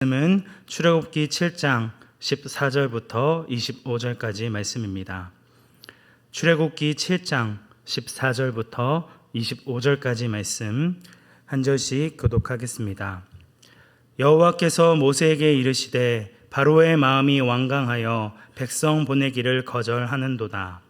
말씀은 출애굽기 7장 14절부터 25절까지 말씀입니다. 출애굽기 7장 14절부터 25절까지 말씀 한 절씩 교독하겠습니다. 여호와께서 모세에게 이르시되 바로의 마음이 완강하여 백성 보내기를 거절하는도다.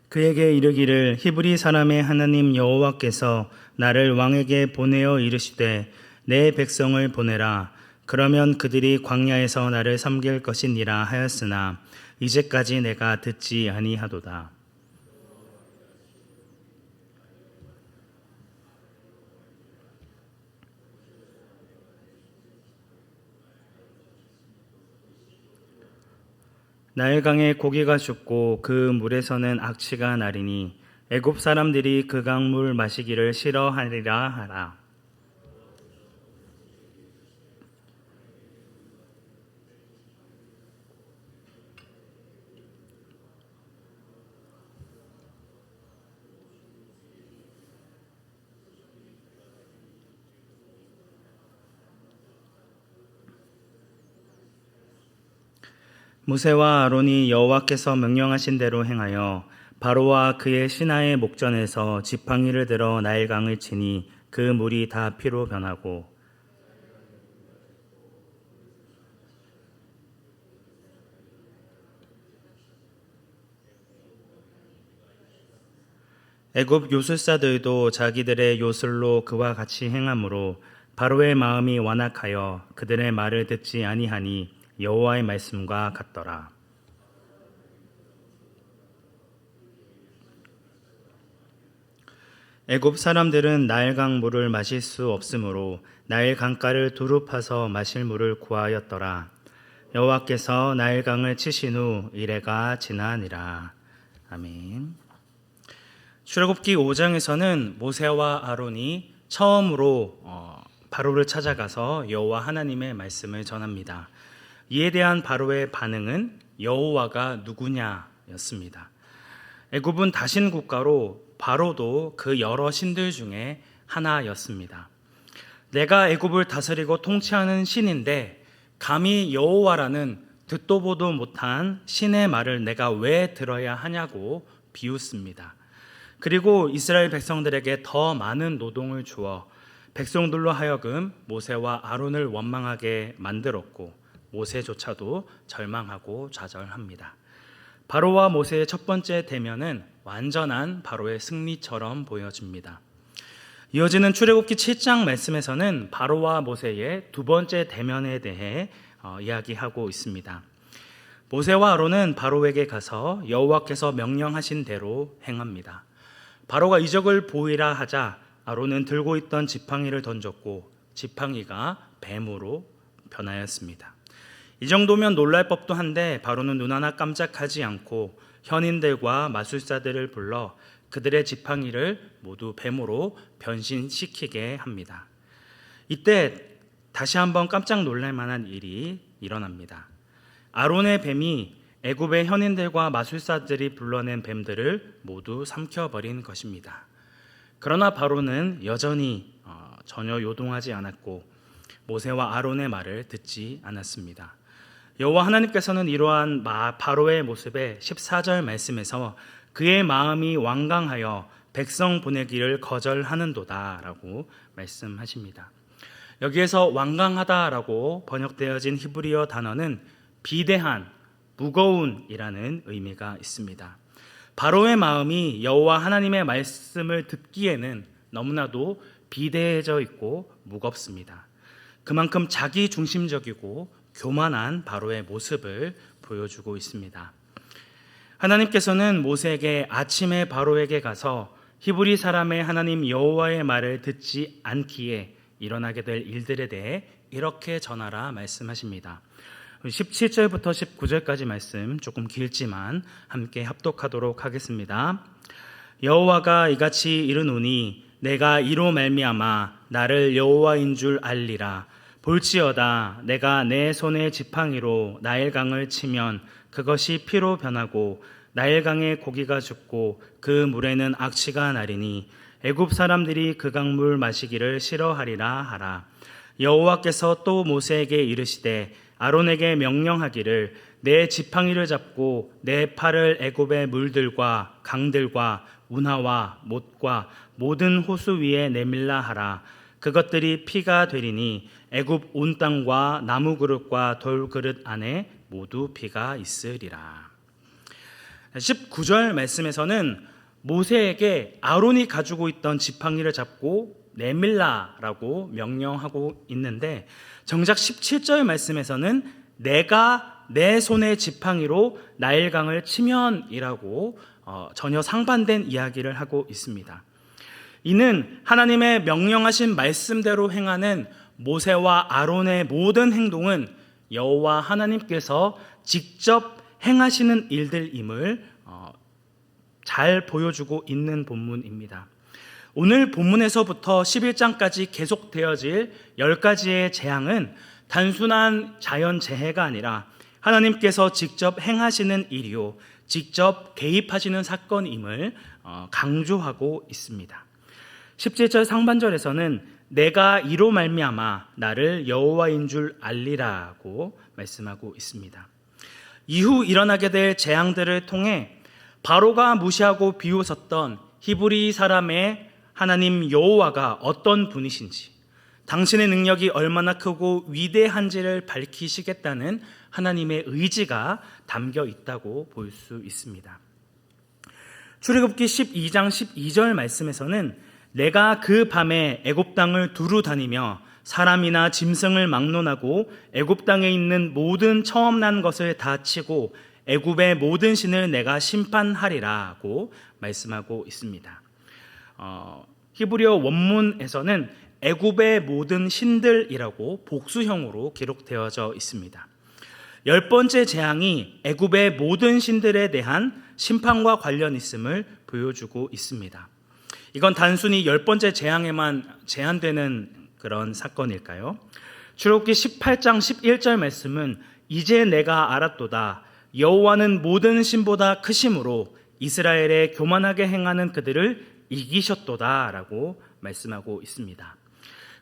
그에게 이르기를 히브리 사람의 하나님 여호와께서 나를 왕에게 보내어 이르시되 내 백성을 보내라. 그러면 그들이 광야에서 나를 섬길 것이니라 하였으나 이제까지 내가 듣지 아니하도다. 나일강에 고기가 죽고 그 물에서는 악취가 나리니 애굽 사람들이 그 강물 마시기를 싫어하리라 하라. 모세와 아론이 여호와께서 명령하신 대로 행하여 바로와 그의 신하의 목전에서 지팡이를 들어 나일강을 치니 그 물이 다 피로 변하고 애굽 요술사들도 자기들의 요술로 그와 같이 행함으로 바로의 마음이 완악하여 그들의 말을 듣지 아니하니 여호와의 말씀과 같더라. 애굽 사람들은 나일강 물을 마실 수 없으므로 나일 강가를 두루 파서 마실 물을 구하였더라. 여호와께서 나일강을 치신 후 이레가 지나니라. 아멘. 출애굽기 5장에서는 모세와 아론이 처음으로 바로를 찾아가서 여호와 하나님의 말씀을 전합니다. 이에 대한 바로의 반응은 여호와가 누구냐였습니다. 애굽은 다신 국가로 바로도 그 여러 신들 중에 하나였습니다. 내가 애굽을 다스리고 통치하는 신인데 감히 여호와라는 듣도 보도 못한 신의 말을 내가 왜 들어야 하냐고 비웃습니다. 그리고 이스라엘 백성들에게 더 많은 노동을 주어 백성들로 하여금 모세와 아론을 원망하게 만들었고 모세조차도 절망하고 좌절합니다. 바로와 모세의 첫 번째 대면은 완전한 바로의 승리처럼 보여집니다. 이어지는 출애굽기 7장 말씀에서는 바로와 모세의 두 번째 대면에 대해 이야기하고 있습니다. 모세와 아론은 바로에게 가서 여호와께서 명령하신 대로 행합니다. 바로가 이적을 보이라 하자 아론은 들고 있던 지팡이를 던졌고 지팡이가 뱀으로 변하였습니다. 이 정도면 놀랄 법도 한데 바로는 눈 하나 깜짝하지 않고 현인들과 마술사들을 불러 그들의 지팡이를 모두 뱀으로 변신시키게 합니다. 이때 다시 한번 깜짝 놀랄 만한 일이 일어납니다. 아론의 뱀이 애굽의 현인들과 마술사들이 불러낸 뱀들을 모두 삼켜버린 것입니다. 그러나 바로는 여전히 전혀 요동하지 않았고 모세와 아론의 말을 듣지 않았습니다. 여호와 하나님께서는 이러한 바로의 모습에 14절 말씀에서 그의 마음이 완강하여 백성 보내기를 거절하는도다 라고 말씀하십니다. 여기에서 완강하다라고 번역되어진 히브리어 단어는 비대한, 무거운이라는 의미가 있습니다. 바로의 마음이 여호와 하나님의 말씀을 듣기에는 너무나도 비대해져 있고 무겁습니다. 그만큼 자기 중심적이고 교만한 바로의 모습을 보여주고 있습니다. 하나님께서는 모세에게 아침에 바로에게 가서 히브리 사람의 하나님 여호와의 말을 듣지 않기에 일어나게 될 일들에 대해 이렇게 전하라 말씀하십니다. 17절부터 19절까지 말씀 조금 길지만 함께 합독하도록 하겠습니다. 여호와가 이같이 이르노니 내가 이로 말미암아 나를 여호와인 줄 알리라. 볼지어다 내가 내 손의 지팡이로 나일강을 치면 그것이 피로 변하고 나일강에 고기가 죽고 그 물에는 악취가 나리니 애굽 사람들이 그 강물 마시기를 싫어하리라 하라. 여호와께서 또 모세에게 이르시되 아론에게 명령하기를 내 지팡이를 잡고 내 팔을 애굽의 물들과 강들과 운하와 못과 모든 호수 위에 내밀라 하라. 그것들이 피가 되리니 애굽 온 땅과 나무 그릇과 돌 그릇 안에 모두 피가 있으리라. 19절 말씀에서는 모세에게 아론이 가지고 있던 지팡이를 잡고 내밀라라고 명령하고 있는데, 정작 17절 말씀에서는 내가 내 손의 지팡이로 나일강을 치면이라고 전혀 상반된 이야기를 하고 있습니다. 이는 하나님의 명령하신 말씀대로 행하는 모세와 아론의 모든 행동은 여호와 하나님께서 직접 행하시는 일들임을 잘 보여주고 있는 본문입니다. 오늘 본문에서부터 11장까지 계속되어질 10가지의 재앙은 단순한 자연재해가 아니라 하나님께서 직접 행하시는 일이요, 직접 개입하시는 사건임을 강조하고 있습니다. 17절 상반절에서는 내가 이로 말미암아 나를 여호와인 줄 알리라고 말씀하고 있습니다. 이후 일어나게 될 재앙들을 통해 바로가 무시하고 비웃었던 히브리 사람의 하나님 여호와가 어떤 분이신지, 당신의 능력이 얼마나 크고 위대한지를 밝히시겠다는 하나님의 의지가 담겨 있다고 볼 수 있습니다. 출애굽기 12장 12절 말씀에서는 내가 그 밤에 애굽 땅을 두루 다니며 사람이나 짐승을 막론하고 애굽 땅에 있는 모든 처음 난 것을 다 치고 애굽의 모든 신을 내가 심판하리라고 말씀하고 있습니다. 히브리어 원문에서는 애굽의 모든 신들이라고 복수형으로 기록되어져 있습니다. 10번째 재앙이 애굽의 모든 신들에 대한 심판과 관련 있음을 보여주고 있습니다. 이건 단순히 10번째 재앙에만 제한되는 그런 사건일까요? 출애굽기 18장 11절 말씀은 이제 내가 알았도다. 여호와는 모든 신보다 크심으로 이스라엘에 교만하게 행하는 그들을 이기셨도다 라고 말씀하고 있습니다.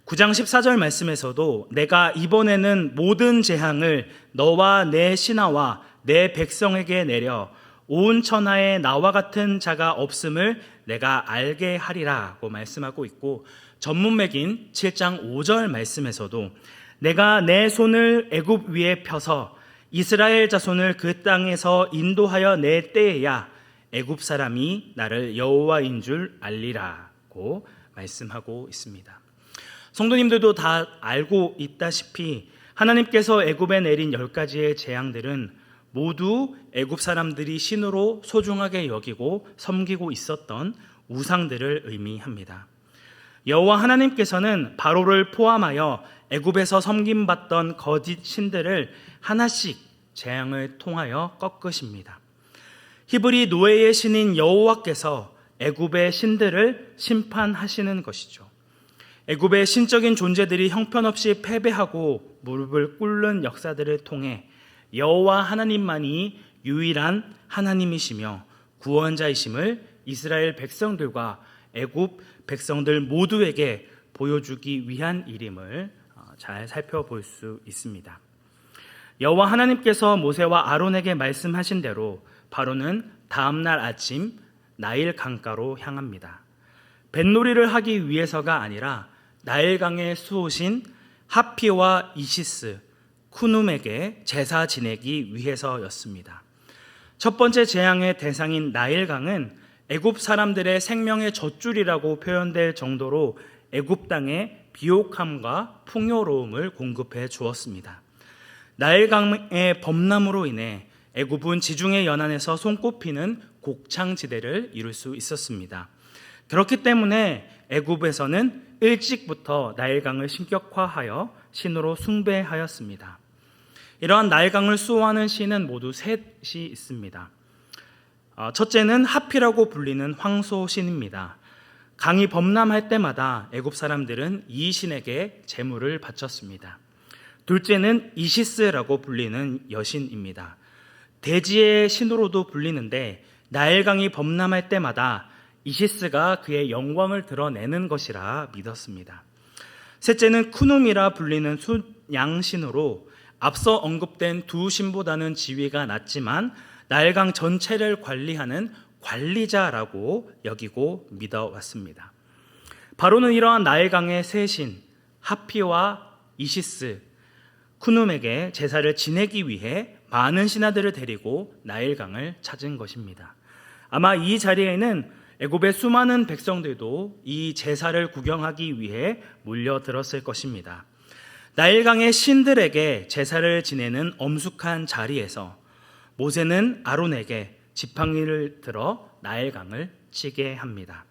9장 14절 말씀에서도 내가 이번에는 모든 재앙을 너와 내 신하와 내 백성에게 내려 온 천하에 나와 같은 자가 없음을 내가 알게 하리라고 말씀하고 있고, 전문맥인 7장 5절 말씀에서도 내가 내 손을 애굽 위에 펴서 이스라엘 자손을 그 땅에서 인도하여 낼 때에야 애굽 사람이 나를 여호와인 줄 알리라고 말씀하고 있습니다. 성도님들도 다 알고 있다시피 하나님께서 애굽에 내린 10가지의 재앙들은 모두 애굽 사람들이 신으로 소중하게 여기고 섬기고 있었던 우상들을 의미합니다. 여호와 하나님께서는 바로를 포함하여 애굽에서 섬김받던 거짓 신들을 하나씩 재앙을 통하여 꺾으십니다. 히브리 노예의 신인 여호와께서 애굽의 신들을 심판하시는 것이죠. 애굽의 신적인 존재들이 형편없이 패배하고 무릎을 꿇는 역사들을 통해 여호와 하나님만이 유일한 하나님이시며 구원자이심을 이스라엘 백성들과 애굽 백성들 모두에게 보여주기 위한 일임을 잘 살펴볼 수 있습니다. 여호와 하나님께서 모세와 아론에게 말씀하신 대로 바로는 다음날 아침 나일 강가로 향합니다. 뱃놀이를 하기 위해서가 아니라 나일강의 수호신 하피와 이시스, 쿠눔에게 제사 지내기 위해서였습니다. 첫 번째 재앙의 대상인 나일강은 애굽 사람들의 생명의 젖줄이라고 표현될 정도로 애굽 땅에 비옥함과 풍요로움을 공급해 주었습니다. 나일강의 범람으로 인해 애굽은 지중해 연안에서 손꼽히는 곡창지대를 이룰 수 있었습니다. 그렇기 때문에 애굽에서는 일찍부터 나일강을 신격화하여 신으로 숭배하였습니다. 이러한 나일강을 수호하는 신은 모두 셋이 있습니다. 첫째는 하피라고 불리는 황소신입니다. 강이 범람할 때마다 애굽 사람들은 이 신에게 제물을 바쳤습니다. 둘째는 이시스라고 불리는 여신입니다. 대지의 신으로도 불리는데 나일강이 범람할 때마다 이시스가 그의 영광을 드러내는 것이라 믿었습니다. 셋째는 쿠눔이라 불리는 순양신으로 앞서 언급된 두 신보다는 지위가 낮지만 나일강 전체를 관리하는 관리자라고 여기고 믿어왔습니다. 바로는 이러한 나일강의 세 신 하피와 이시스, 쿠눔에게 제사를 지내기 위해 많은 신하들을 데리고 나일강을 찾은 것입니다. 아마 이 자리에는 애굽의 수많은 백성들도 이 제사를 구경하기 위해 몰려들었을 것입니다. 나일강의 신들에게 제사를 지내는 엄숙한 자리에서 모세는 아론에게 지팡이를 들어 나일강을 치게 합니다.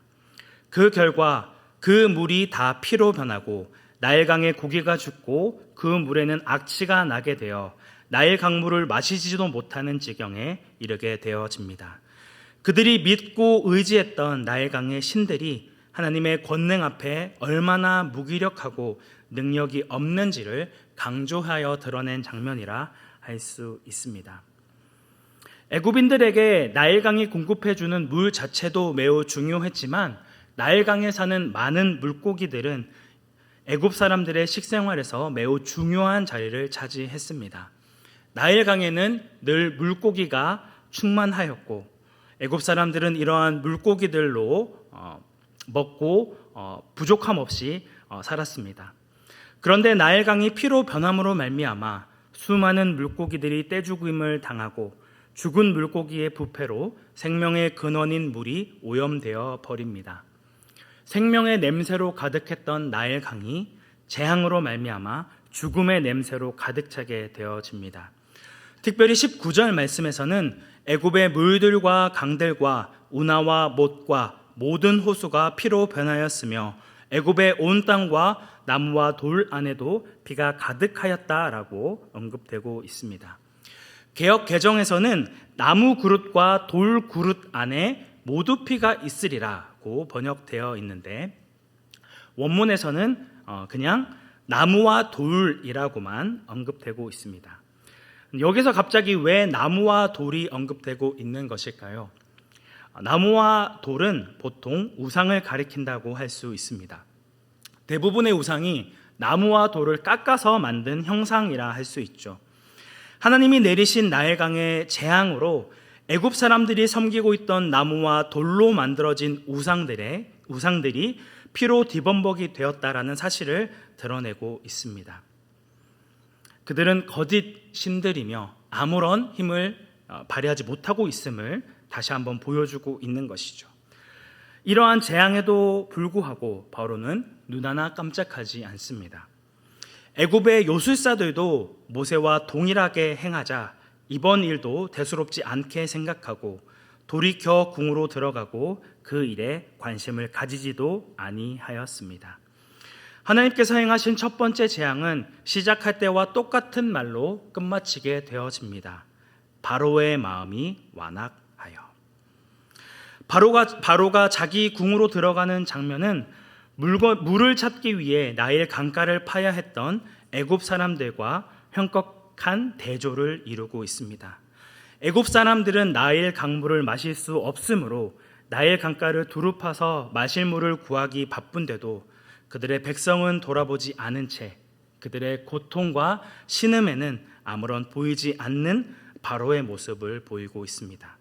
그 결과 그 물이 다 피로 변하고 나일강의 고기가 죽고 그 물에는 악취가 나게 되어 나일 강물을 마시지도 못하는 지경에 이르게 되어집니다. 그들이 믿고 의지했던 나일강의 신들이 하나님의 권능 앞에 얼마나 무기력하고 능력이 없는지를 강조하여 드러낸 장면이라 할 수 있습니다. 애굽인들에게 나일강이 공급해주는 물 자체도 매우 중요했지만 나일강에 사는 많은 물고기들은 애굽 사람들의 식생활에서 매우 중요한 자리를 차지했습니다. 나일강에는 늘 물고기가 충만하였고 애굽 사람들은 이러한 물고기들로 먹고 부족함 없이 살았습니다. 그런데 나일강이 피로 변함으로 말미암아 수많은 물고기들이 떼죽임을 당하고 죽은 물고기의 부패로 생명의 근원인 물이 오염되어 버립니다. 생명의 냄새로 가득했던 나일강이 재앙으로 말미암아 죽음의 냄새로 가득 차게 되어집니다. 특별히 19절 말씀에서는 애굽의 물들과 강들과 운하와 못과 모든 호수가 피로 변하였으며 애굽의 온 땅과 나무와 돌 안에도 피가 가득하였다라고 언급되고 있습니다. 개역 개정에서는 나무 그릇과 돌 그릇 안에 모두 피가 있으리라고 번역되어 있는데 원문에서는 그냥 나무와 돌이라고만 언급되고 있습니다. 여기서 갑자기 왜 나무와 돌이 언급되고 있는 것일까요? 나무와 돌은 보통 우상을 가리킨다고 할 수 있습니다. 대부분의 우상이 나무와 돌을 깎아서 만든 형상이라 할 수 있죠. 하나님이 내리신 나일강의 재앙으로 애굽 사람들이 섬기고 있던 나무와 돌로 만들어진 우상들이 피로 뒤범벅이 되었다라는 사실을 드러내고 있습니다. 그들은 거짓 신들이며 아무런 힘을 발휘하지 못하고 있음을 다시 한번 보여주고 있는 것이죠. 이러한 재앙에도 불구하고 바로는 눈 하나 깜짝하지 않습니다. 애굽의 요술사들도 모세와 동일하게 행하자 이번 일도 대수롭지 않게 생각하고 돌이켜 궁으로 들어가고 그 일에 관심을 가지지도 아니하였습니다. 하나님께서 행하신 첫 번째 재앙은 시작할 때와 똑같은 말로 끝마치게 되어집니다. 바로의 마음이 완악하여. 바로가 자기 궁으로 들어가는 장면은 물을 찾기 위해 나일 강가를 파야 했던 애굽 사람들과 형격한 대조를 이루고 있습니다. 애굽 사람들은 나일 강물을 마실 수 없으므로 나일 강가를 두루 파서 마실 물을 구하기 바쁜데도 그들의 백성은 돌아보지 않은 채 그들의 고통과 신음에는 아무런 보이지 않는 바로의 모습을 보이고 있습니다.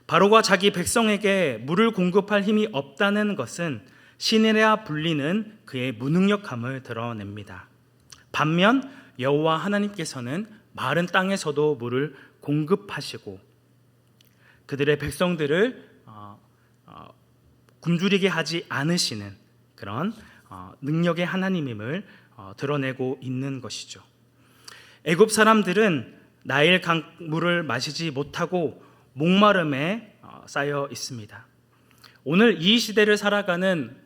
바로가 자기 백성에게 물을 공급할 힘이 없다는 것은 신이라 불리는 그의 무능력함을 드러냅니다. 반면 여호와 하나님께서는 마른 땅에서도 물을 공급하시고 그들의 백성들을 굶주리게 하지 않으시는 그런 능력의 하나님임을 드러내고 있는 것이죠. 애굽 사람들은 나일 강물을 마시지 못하고 목마름에 쌓여 있습니다. 오늘 이 시대를 살아가는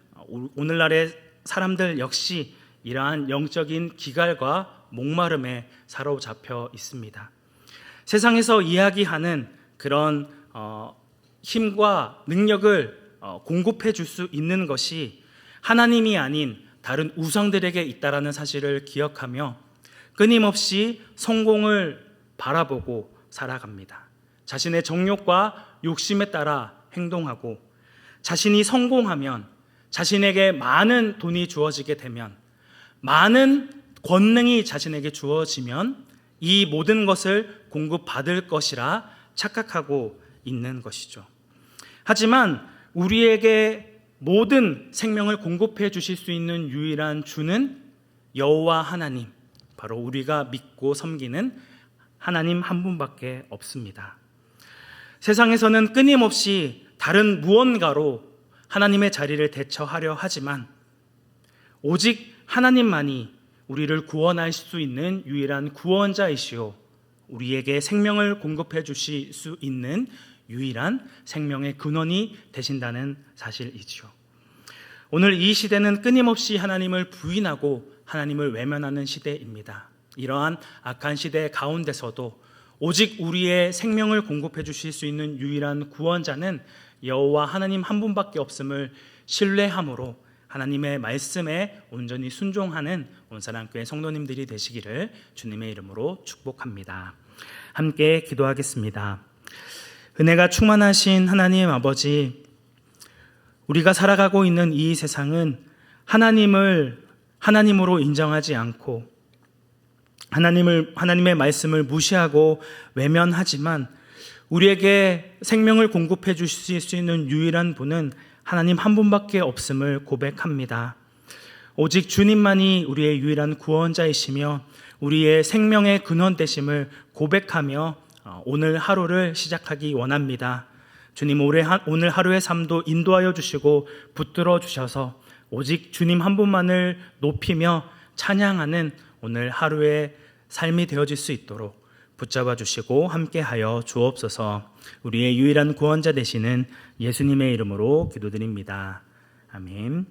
오늘날의 사람들 역시 이러한 영적인 기갈과 목마름에 사로잡혀 있습니다. 세상에서 이야기하는 그런 힘과 능력을 공급해 줄 수 있는 것이 하나님이 아닌 다른 우상들에게 있다라는 사실을 기억하며 끊임없이 성공을 바라보고 살아갑니다. 자신의 정욕과 욕심에 따라 행동하고 자신이 성공하면, 자신에게 많은 돈이 주어지게 되면, 많은 권능이 자신에게 주어지면 이 모든 것을 공급받을 것이라 착각하고 있는 것이죠. 하지만 우리에게 모든 생명을 공급해 주실 수 있는 유일한 주는 여호와 하나님, 바로 우리가 믿고 섬기는 하나님 한 분밖에 없습니다. 세상에서는 끊임없이 다른 무언가로 하나님의 자리를 대처하려 하지만 오직 하나님만이 우리를 구원할 수 있는 유일한 구원자이시오, 우리에게 생명을 공급해 주실 수 있는 유일한 생명의 근원이 되신다는 사실이지요. 오늘 이 시대는 끊임없이 하나님을 부인하고 하나님을 외면하는 시대입니다. 이러한 악한 시대 가운데서도 오직 우리의 생명을 공급해 주실 수 있는 유일한 구원자는 여호와 하나님 한 분밖에 없음을 신뢰함으로 하나님의 말씀에 온전히 순종하는 온사랑교회 성도님들이 되시기를 주님의 이름으로 축복합니다. 함께 기도하겠습니다. 은혜가 충만하신 하나님 아버지, 우리가 살아가고 있는 이 세상은 하나님을 하나님으로 인정하지 않고 하나님의 말씀을 무시하고 외면하지만 우리에게 생명을 공급해 주실 수 있는 유일한 분은 하나님 한 분밖에 없음을 고백합니다. 오직 주님만이 우리의 유일한 구원자이시며 우리의 생명의 근원 되심을 고백하며 오늘 하루를 시작하기 원합니다. 주님, 오늘 하루의 삶도 인도하여 주시고 붙들어 주셔서 오직 주님 한 분만을 높이며 찬양하는 오늘 하루의 삶이 되어질 수 있도록 붙잡아 주시고 함께하여 주옵소서. 우리의 유일한 구원자 되시는 예수님의 이름으로 기도드립니다. 아멘.